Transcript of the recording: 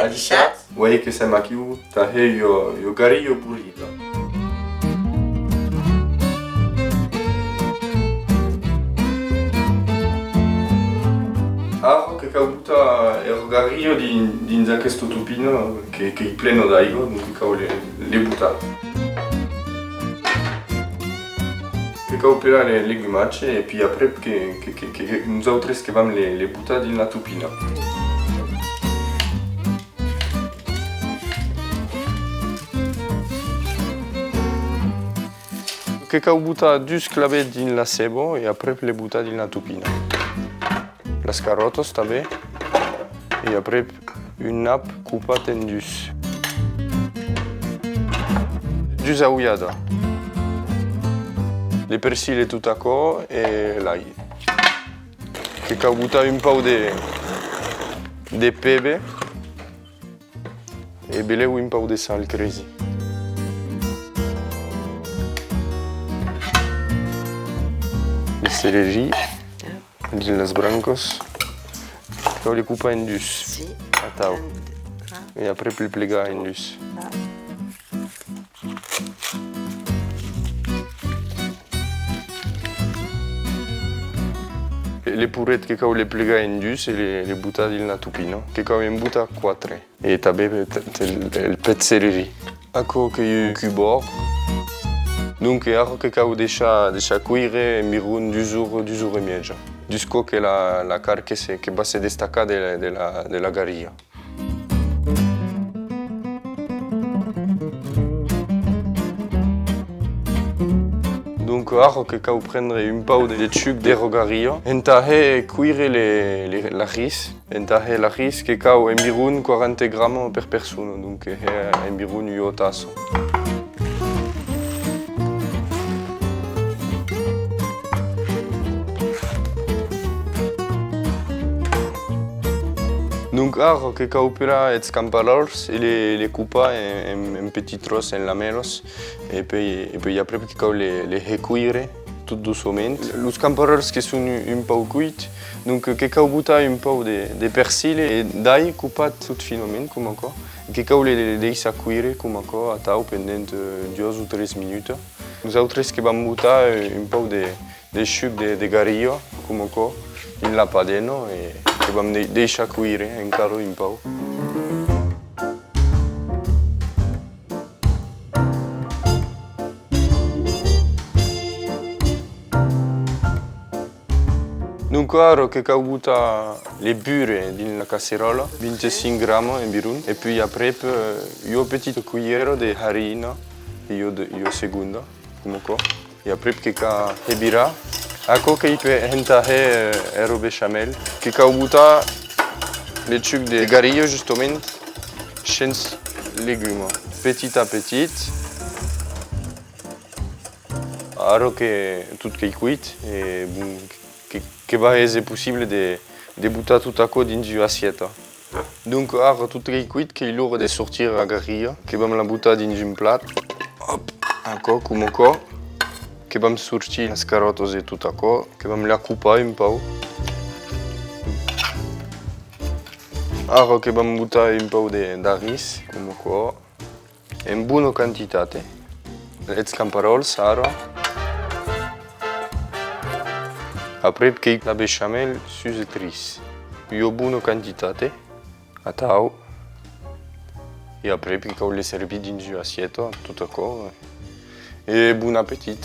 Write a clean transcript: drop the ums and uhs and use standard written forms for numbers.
Alishat, voyez que c'est maquiou, t'as yo garillo burrito. Che cauta il garillo di questo tupino che è pieno d'aigo, dunque cau le buttate. Che cau pela le legumacce e puis après che nous autres che vam le buttate nella tupina. Che cau butta dus clavet din la sebo e après le buttate nella tupina. Las carottes també et après une nappe coupée en dus. Dus aouillada. Le persil tout à coup et l'ail. Que cau butta un peu de pepe et beleu un peu de sal cresi. Le céleri. Les brancos, on les coupe en dus, et après le pléga en dus. Les pourrettes que on les pléga en dus et les buttate in tupino, que on en butta 4. Et també le pet céleri. Ako que eu cubor. Donc que on deixa cuire environ 2 jours et medio. Jusqu'à que la carne que va se destacar de la garilla. Donc, que on prendre un peu de sucre de rogarillo, on cuire la riz. La riz que on environ 40 grammes per personne, donc environ 8 tasses. Donc, que caupera et camparols et les coupa en petits trosses en lamelos et puis après que les recuire tout doucement. Les camparols qui sont un peu cuits, donc que butta un peu de persil et d'ail coupa tout finement comme ça. Que les deixa cuire comme ça à tau pendant 2 ou 3 minutes. Nous autres que vamos butta un peu de sucre de garillo comme ça in la padeno e che vam deixa cuire encara un po'. Donc ora che cau butta le bure nella casserola, 25 grammi environ, e puis après io petite cuillère de harina, io seconda, come ça. E après che ca hebira. Ako que peut entaher ero bechamel, que cau butta les sucres de garillo justement, sans légumes, petit à petit. Alors que tout est cuit et que va être possible de butta tout à coup dans une assiette. Donc alors tout est cuit qu'il aura de sortir la garilla, que va la butta dans un plat. Hop, encore comme ça. Que vam sortir les carottes et tout à coup, que vam la couper un peu. Alors que vam butta un peu de riz, comme ça, en bonne quantité. Les camparols, alors. Après que la béchamel sur riz, une bonne quantité, à tau. Et après que on les servit dans une assiette, tout à coup. Et bon appétit.